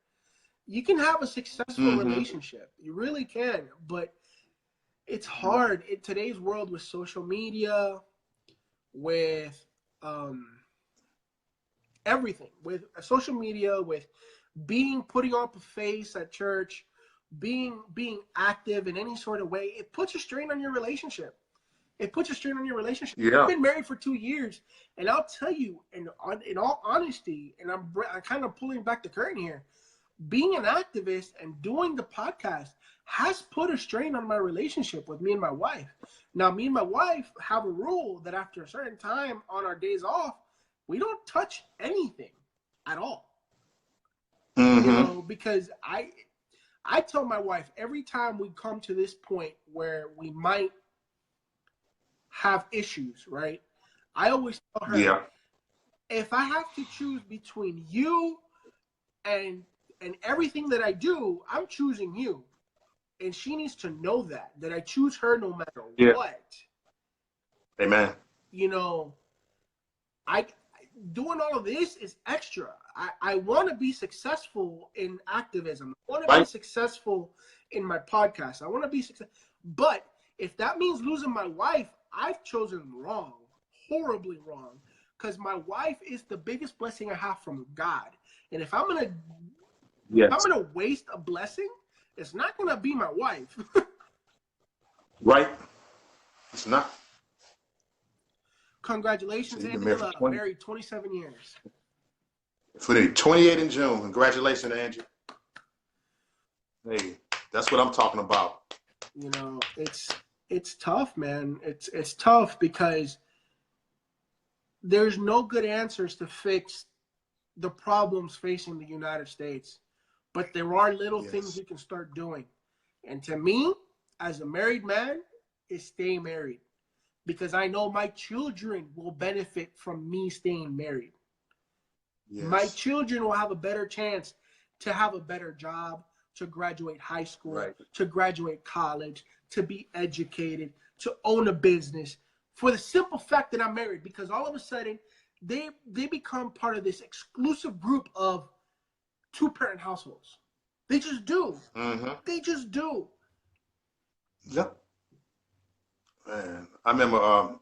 [SPEAKER 2] you can have a successful relationship. You really can, but it's hard in today's world with social media, with everything, with social media, with putting up a face at church, being active in any sort of way. It puts a strain on your relationship.
[SPEAKER 1] Yeah.
[SPEAKER 2] I've been married for 2 years, and I'll tell you, in all honesty, and I'm kind of pulling back the curtain here, being an activist and doing the podcast has put a strain on my relationship with me and my wife. Now, me and my wife have a rule that after a certain time on our days off, we don't touch anything at all. You know, because I tell my wife every time we come to this point where we might have issues, right? I always tell her, if I have to choose between you and everything that I do, I'm choosing you. And she needs to know that I choose her no matter what.
[SPEAKER 1] Amen.
[SPEAKER 2] You know, doing all of this is extra. I want to be successful in activism. I want to be successful in my podcast. I want to be successful. But if that means losing my wife, I've chosen wrong, horribly wrong, because my wife is the biggest blessing I have from God. And if I'm gonna waste a blessing, it's not gonna be my wife.
[SPEAKER 1] Right. It's not.
[SPEAKER 2] Congratulations, Angela. Married 27 years.
[SPEAKER 1] For the 28 in June. Congratulations, Andrew. Hey, that's what I'm talking about.
[SPEAKER 2] You know, it's tough, man. It's tough because there's no good answers to fix the problems facing the United States. But there are little things we can start doing. And to me, as a married man, is stay married. Because I know my children will benefit from me staying married. Yes. My children will have a better chance to have a better job, to graduate high school, to graduate college, to be educated, to own a business, for the simple fact that I'm married. Because all of a sudden, they become part of this exclusive group of two-parent households. They just do. They just do.
[SPEAKER 1] Yep. Man, I remember,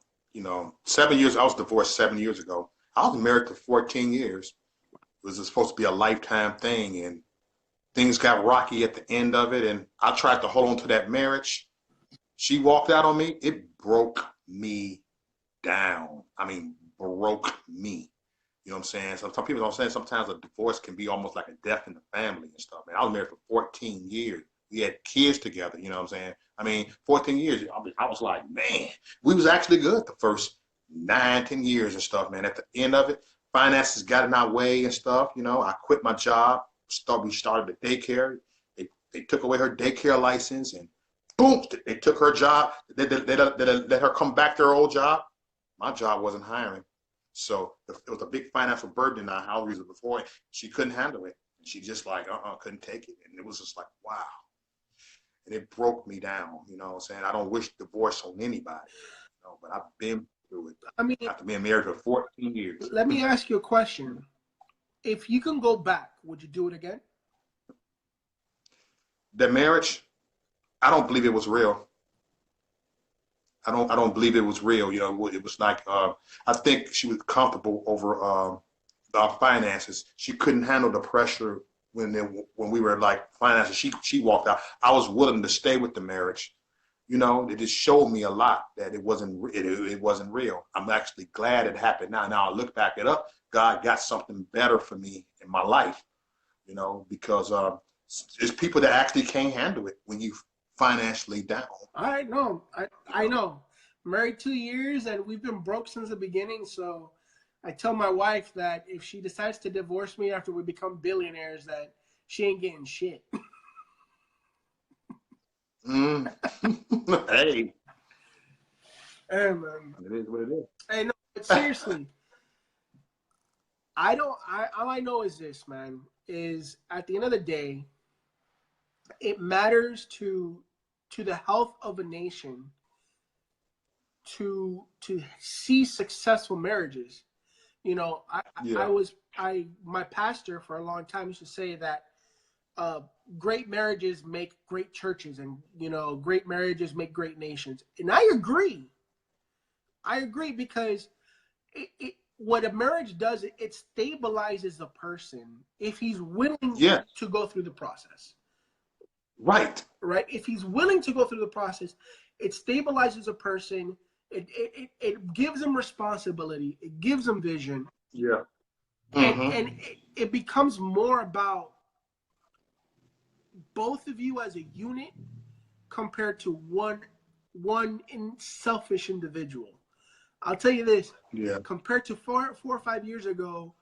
[SPEAKER 1] 7 years, I was divorced 7 years ago. I was married for 14 years. It was supposed to be a lifetime thing, and things got rocky at the end of it, and I tried to hold on to that marriage. She walked out on me. It broke me down. I mean, broke me. You know what I'm saying? Some people don't say sometimes a divorce can be almost like a death in the family and stuff, man. I was married for 14 years. We had kids together, you know what I'm saying? I mean, 14 years, I was like, man, we was actually good the first 9, 10 years and stuff, man. At the end of it, finances got in our way and stuff, you know. I quit my job. We started the daycare. They took away her daycare license, and boom, they took her job. They let her come back to her old job. My job wasn't hiring. So it was a big financial burden in our house before, and she couldn't handle it. She just like, couldn't take it. And it was just like, wow. And it broke me down, you know what I'm saying? I don't wish divorce on anybody, you know, but I've been through it. I mean, after being married for 14 years.
[SPEAKER 2] Let me ask you a question. If you can go back, would you do it again?
[SPEAKER 1] The marriage, I don't believe it was real. I don't believe it was real. You know, it was like, I think she was comfortable over our finances. She couldn't handle the pressure when we were like finances. She walked out. I was willing to stay with the marriage, you know, it just showed me a lot that it wasn't real. I'm actually glad it happened now. Now I look back it up. God got something better for me in my life, you know, because there's people that actually can't handle it when you financially down.
[SPEAKER 2] I know. I know. Married 2 years and we've been broke since the beginning. So I tell my wife that if she decides to divorce me after we become billionaires, that she ain't getting shit.
[SPEAKER 1] Mm. Hey.
[SPEAKER 2] Hey, man.
[SPEAKER 1] It is what it is.
[SPEAKER 2] Hey, no, but seriously, all I know is this, man, is at the end of the day, it matters to the health of a nation to see successful marriages. You know,
[SPEAKER 1] Yeah.
[SPEAKER 2] my pastor for a long time used to say that great marriages make great churches, and you know, great marriages make great nations. And I agree. Because what a marriage does, it stabilizes a person if he's willing
[SPEAKER 1] Yeah.
[SPEAKER 2] to go through the process.
[SPEAKER 1] Right.
[SPEAKER 2] Right? If he's willing to go through the process, it stabilizes a person. It gives him responsibility. It gives him vision.
[SPEAKER 1] Yeah.
[SPEAKER 2] And it becomes more about both of you as a unit compared to one selfish individual. I'll tell you this.
[SPEAKER 1] Yeah.
[SPEAKER 2] Compared to 4 or 5 years ago,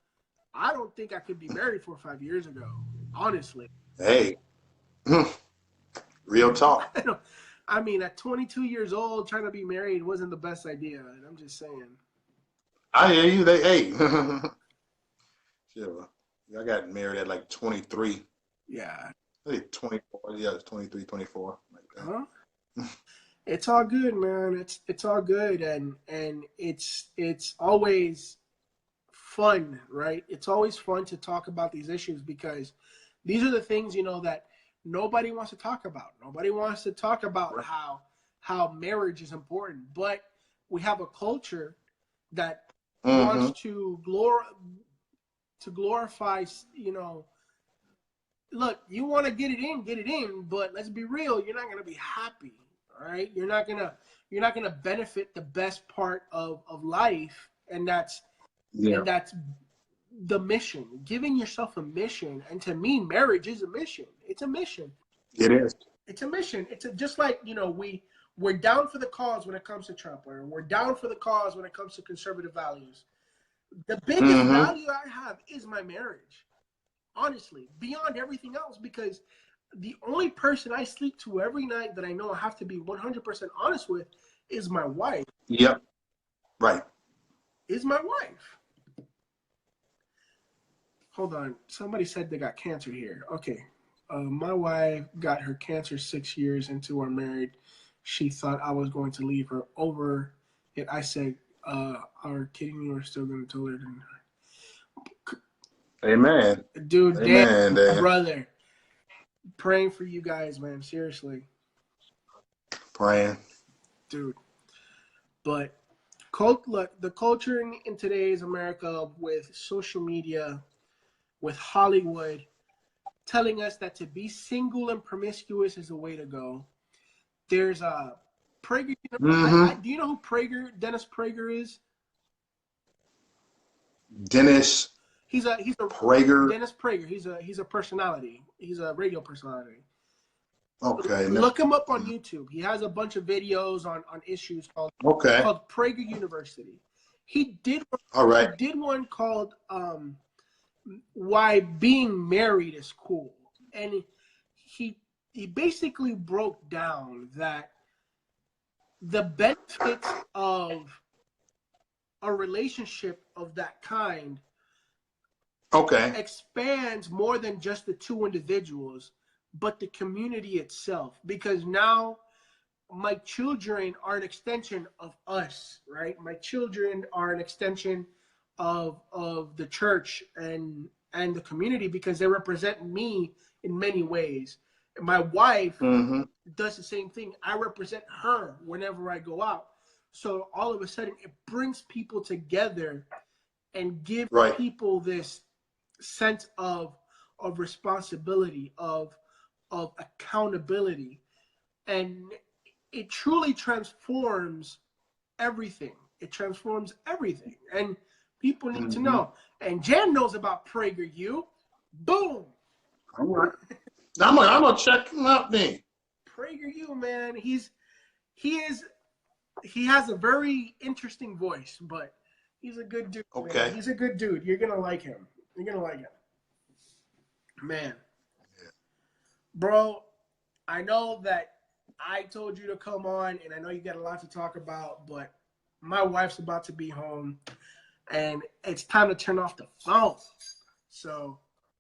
[SPEAKER 2] I don't think I could be married 4 or 5 years ago. Honestly.
[SPEAKER 1] Hey. Real talk.
[SPEAKER 2] I mean, at 22 years old, trying to be married wasn't the best idea. And I'm just saying.
[SPEAKER 1] I hear you. Hey. Sure. I got married at like 23.
[SPEAKER 2] Yeah.
[SPEAKER 1] I think 24. Yeah, it's 23, 24. Like that.
[SPEAKER 2] Huh? It's all good, man. It's all good, and it's always fun, right? It's always fun to talk about these issues because these are the things, you know, that nobody wants to talk about. Nobody wants to talk about
[SPEAKER 1] Right.
[SPEAKER 2] how marriage is important, but we have a culture that wants
[SPEAKER 1] Mm-hmm.
[SPEAKER 2] to glorify, you know. Look, you want to get it in, but let's be real, you're not going to be happy, all right? You're not going to benefit the best part of life, and that's the mission. Giving yourself a mission, and to me, marriage is a mission. It's a mission.
[SPEAKER 1] It is.
[SPEAKER 2] It's a mission. Just like, you know, we're down for the cause when it comes to Trump, or we're down for the cause when it comes to conservative values. The biggest value I have is my marriage. Honestly, beyond everything else, because the only person I sleep to every night that I know I have to be 100% honest with is my wife.
[SPEAKER 1] Yep. Right.
[SPEAKER 2] Is my wife. Hold on. Somebody said they got cancer here. Okay. My wife got her cancer 6 years into our marriage. She thought I was going to leave her over it. I said, our kidding me? We're still going to tolerate her.
[SPEAKER 1] Amen.
[SPEAKER 2] Dude,
[SPEAKER 1] Amen,
[SPEAKER 2] damn, brother. Praying for you guys, man. Seriously.
[SPEAKER 1] Praying.
[SPEAKER 2] Dude. But look, the culture in today's America, with social media, with Hollywood, telling us that to be single and promiscuous is the way to go. There's a Prager. Do you know who Dennis Prager is?
[SPEAKER 1] Dennis Prager.
[SPEAKER 2] Dennis Prager. He's a personality. He's a radio personality.
[SPEAKER 1] Okay.
[SPEAKER 2] Look him up on YouTube. He has a bunch of videos on issues called Prager University. He did one called Why Being Married is Cool. And he basically broke down that the benefits of a relationship of that kind expands more than just the two individuals, but the community itself. Because now my children are an extension of us, right? My children are an extension of the church and the community, because they represent me in many ways. And my wife does the same thing. I represent her whenever I go out. So all of a sudden, it brings people together and gives people this sense of responsibility, of accountability. And it truly transforms everything. It transforms everything. And people need to know. And Jan knows about PragerU. Boom.
[SPEAKER 1] All right. I'm gonna check him out then.
[SPEAKER 2] PragerU, man. He has a very interesting voice, but he's a good dude.
[SPEAKER 1] Okay.
[SPEAKER 2] Man. He's a good dude. You're gonna like him. You're gonna like him. Man.
[SPEAKER 1] Yeah.
[SPEAKER 2] Bro, I know that I told you to come on, and I know you got a lot to talk about, but my wife's about to be home, and it's time to turn off the phone. So,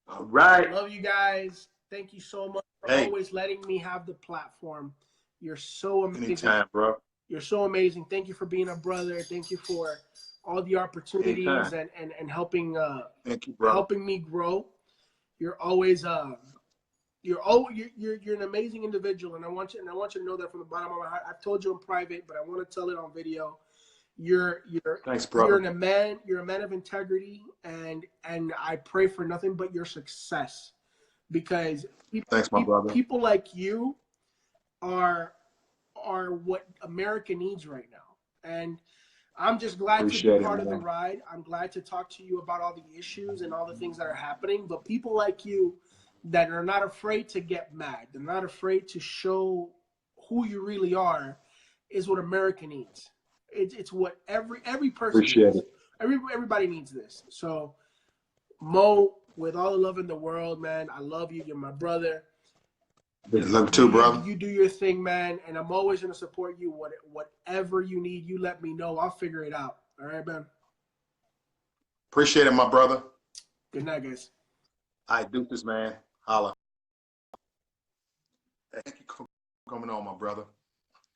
[SPEAKER 1] all right.
[SPEAKER 2] I love you guys. Thank you so much for always letting me have the platform. You're so amazing.
[SPEAKER 1] Anytime, bro.
[SPEAKER 2] You're so amazing. Thank you for being a brother. Thank you for all the opportunities and helping
[SPEAKER 1] Thank you, bro.
[SPEAKER 2] helping me grow. You're always you're an amazing individual, and I want you to know that from the bottom of my heart. I've told you in private, but I want to tell it on video.
[SPEAKER 1] Thanks, brother.
[SPEAKER 2] You're a man of integrity, and I pray for nothing but your success, because
[SPEAKER 1] thanks, my brother.
[SPEAKER 2] People like you are what America needs right now, and I'm just glad to be part of the ride. I'm glad to talk to you about all the issues and all the things that are happening, but people like you that are not afraid to get mad, they're not afraid to show who you really are, is what America needs. It's what every person
[SPEAKER 1] Appreciate
[SPEAKER 2] needs.
[SPEAKER 1] It.
[SPEAKER 2] Everybody needs this. So, Mo, with all the love in the world, man, I love you. You're my brother.
[SPEAKER 1] Love you too, brother.
[SPEAKER 2] You do your thing, man, and I'm always going to support you. Whatever you need, you let me know. I'll figure it out. All right, man?
[SPEAKER 1] Appreciate it, my brother.
[SPEAKER 2] Good night, guys.
[SPEAKER 1] I do this, man. Holla. Thank you for coming on, my brother.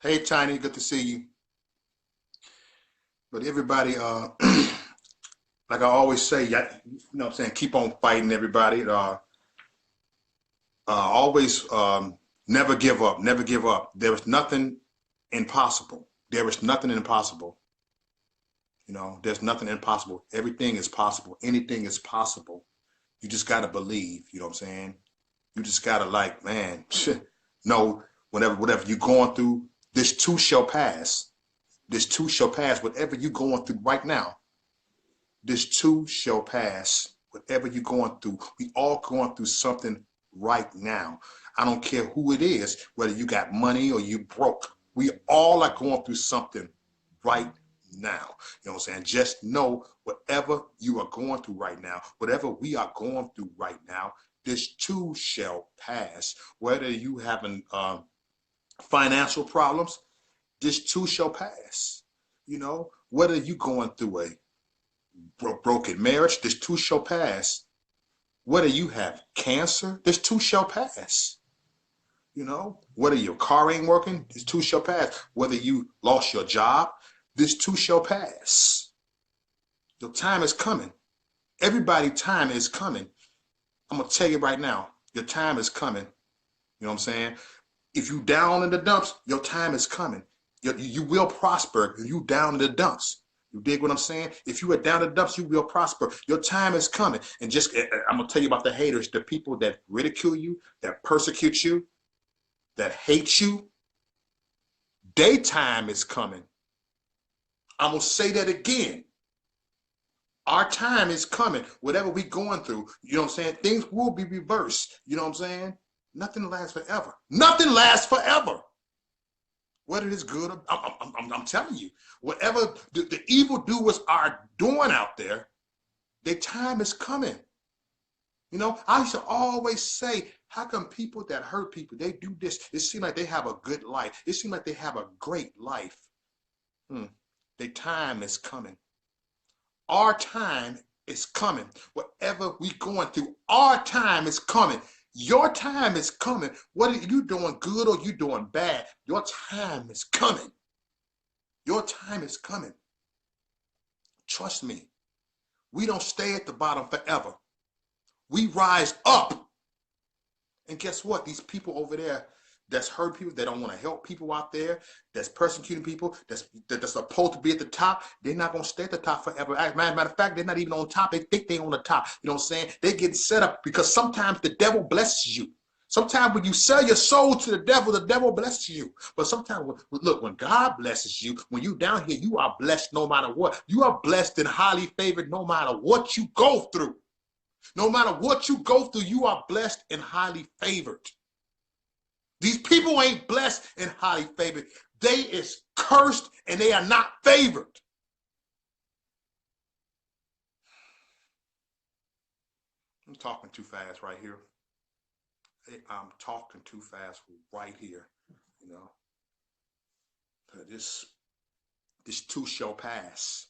[SPEAKER 1] Hey, Tiny, good to see you. But everybody, like I always say, you know what I'm saying, keep on fighting, everybody. Always never give up, never give up. There is nothing impossible. There is nothing impossible. You know, there's nothing impossible. Everything is possible. Anything is possible. You just got to believe, you know what I'm saying? You just got to like, man, no, whatever you're going through, this too shall pass. This too shall pass. Whatever you're going through right now, this too shall pass. Whatever you're going through, we all going through something right now. I don't care who it is, whether you got money or you broke. We all are going through something right now. You know what I'm saying? Just know whatever you are going through right now, whatever we are going through right now, this too shall pass. Whether you having financial problems, this too shall pass. You know, whether you going through a broken marriage, this too shall pass. Whether you have cancer, this too shall pass. You know, whether your car ain't working, this too shall pass. Whether you lost your job, this too shall pass. Your time is coming. Everybody's time is coming. I'm going to tell you right now, your time is coming. You know what I'm saying? If you down in the dumps, your time is coming. You will prosper if you down in the dumps. You dig what I'm saying? If you are down in the dumps, you will prosper. Your time is coming. And just, I'm going to tell you about the haters, the people that ridicule you, that persecute you, that hate you. Their time is coming. I'm going to say that again. Our time is coming. Whatever we going through, you know what I'm saying? Things will be reversed. You know what I'm saying? Nothing lasts forever. Nothing lasts forever. Whether it's good or I'm telling you, whatever the evildoers are doing out there, their time is coming. You know, I used to always say, how come people that hurt people, they do this? It seems like they have a good life. It seems like they have a great life. Their time is coming. Our time is coming. Whatever we going through, our time is coming. Your time is coming. Whether you're doing good or you're doing bad, your time is coming. Your time is coming. Trust me. We don't stay at the bottom forever. We rise up. And guess what? These people over there that's hurt people, they don't want to help people out there, that's persecuting people, that's supposed to be at the top, they're not going to stay at the top forever. As a matter of fact, they're not even on top. They think they're on the top. You know what I'm saying? They're getting set up because sometimes the devil blesses you. Sometimes when you sell your soul to the devil blesses you. But sometimes, look, when God blesses you, when you down here, you are blessed no matter what. You are blessed and highly favored no matter what you go through. No matter what you go through, you are blessed and highly favored. These people ain't blessed and highly favored. They is cursed and they are not favored. I'm talking too fast right here. I'm talking too fast right here. You know, this too shall pass.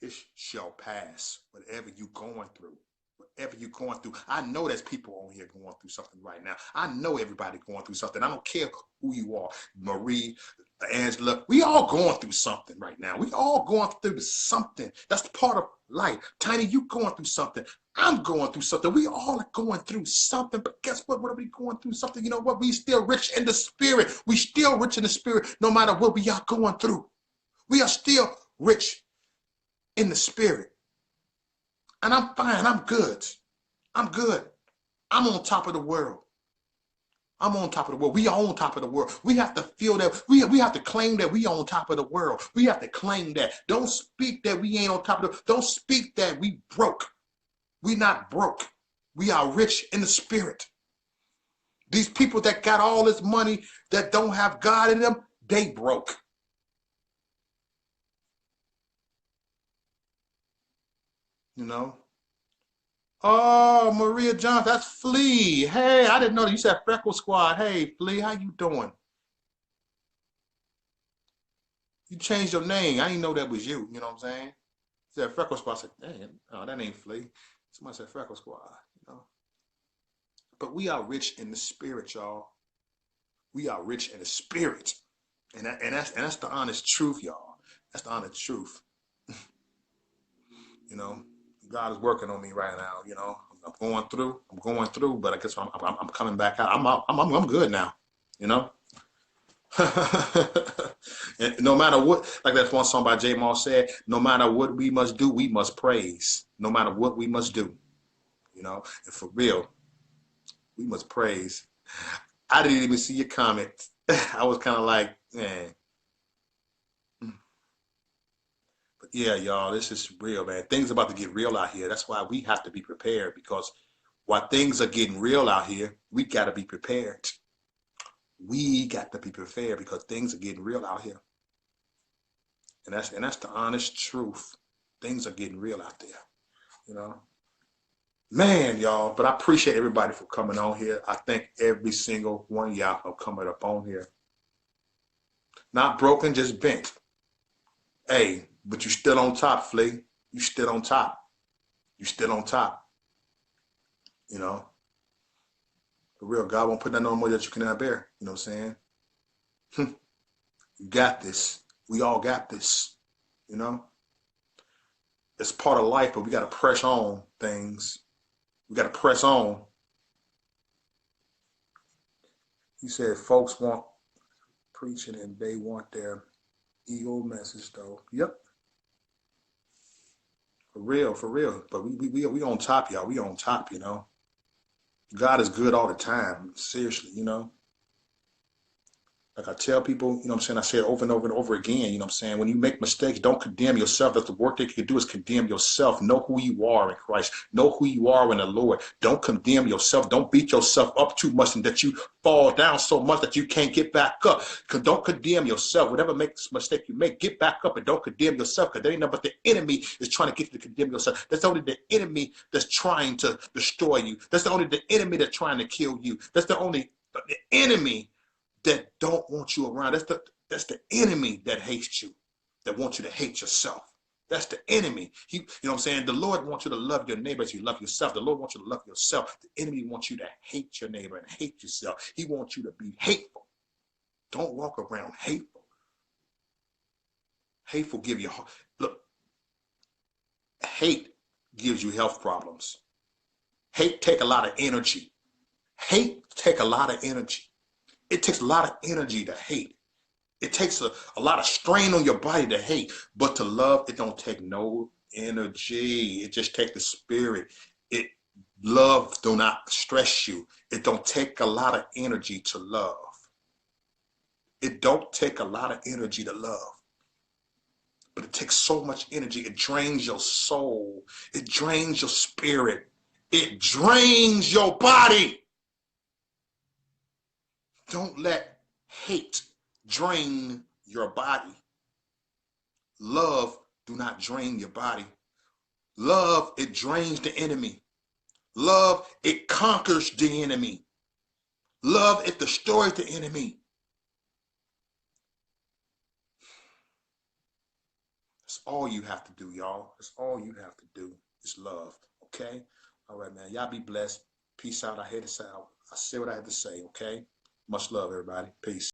[SPEAKER 1] It shall pass. Whatever you going through. Whatever you're going through. I know there's people on here going through something right now. I know everybody going through something. I don't care who you are. Marie, Angela, we all going through something right now. We all going through something. That's part of life. Tiny, you going through something. I'm going through something. We all are going through something. But guess what? What are we going through? Something. You know what? We still rich in the spirit. We still rich in the spirit no matter what we are going through. We are still rich in the spirit. And I'm fine. I'm good. I'm good. I'm on top of the world. I'm on top of the world. We are on top of the world. We have to feel that. We have to claim that we are on top of the world. We have to claim that. Don't speak that we ain't on top of the. Don't speak that we broke. We not broke. We are rich in the spirit. These people that got all this money that don't have God in them, they broke. You know. Oh, Maria Johnson, that's Flea. Hey, I didn't know that. You said Freckle Squad. Hey, Flea, how you doing? You changed your name. I didn't know that was you. You know what I'm saying? You said Freckle Squad. I said, dang, no, that ain't Flea. Somebody said Freckle Squad. You know. But we are rich in the spirit, y'all. We are rich in the spirit, and that's the honest truth, y'all. That's the honest truth. You know, God is working on me right now. You know, I'm going through, but I guess I'm coming back out. I'm good now. You know. And no matter what, like that one song by J. Moss said, no matter what we must do, we must praise. No matter what we must do, you know, and for real, we must praise. I didn't even see your comment. I was kind of like, man. But yeah, y'all, this is real, man. Things about to get real out here. That's why we have to be prepared, because while things are getting real out here, we got to be prepared. We got to be prepared because things are getting real out here. And that's the honest truth. Things are getting real out there, you know. Man, y'all, but I appreciate everybody for coming on here. I thank every single one of y'all for coming up on here. Not broken, just bent. Hey, but you still on top, Flea. You still on top. You still on top. You know. For real, God won't put that no more that you cannot bear. You know what I'm saying? You got this. We all got this. You know. It's part of life, but we got to press on things. We got to press on. He said folks want preaching and they want their ego message though. Yep. For real, for real. But we on top, y'all. We on top, you know. God is good all the time. Seriously, you know. Like I tell people, you know what I'm saying? I say it over and over and over again, you know what I'm saying? When you make mistakes, don't condemn yourself. That's the work that you can do, is condemn yourself. Know who you are in Christ. Know who you are in the Lord. Don't condemn yourself. Don't beat yourself up too much and that you fall down so much that you can't get back up. Don't condemn yourself. Whatever mistake you make, get back up and don't condemn yourself, because there ain't nothing but the enemy is trying to get you to condemn yourself. That's only the enemy that's trying to destroy you. That's the only the enemy that's trying to kill you. That's the only the enemy that don't want you around. That's the enemy that hates you, that wants you to hate yourself. That's the enemy. You know what I'm saying? The Lord wants you to love your neighbor as you love yourself. The Lord wants you to love yourself. The enemy wants you to hate your neighbor and hate yourself. He wants you to be hateful. Don't walk around hateful. Hateful give you, look, hate gives you health problems. Hate take a lot of energy. Hate take a lot of energy. It takes a lot of energy to hate. It takes a lot of strain on your body to hate. But to love, it don't take no energy. It just takes the spirit. Love do not stress you. It don't take a lot of energy to love. It don't take a lot of energy to love. But it takes so much energy. It drains your soul. It drains your spirit. It drains your body. Don't let hate drain your body. Love do not drain your body. Love, it drains the enemy. Love, it conquers the enemy. Love, it destroys the enemy. That's all you have to do, y'all. That's all you have to do is love, okay? All right, man. Y'all be blessed. Peace out. I said what I had to say, okay? Much love, everybody. Peace.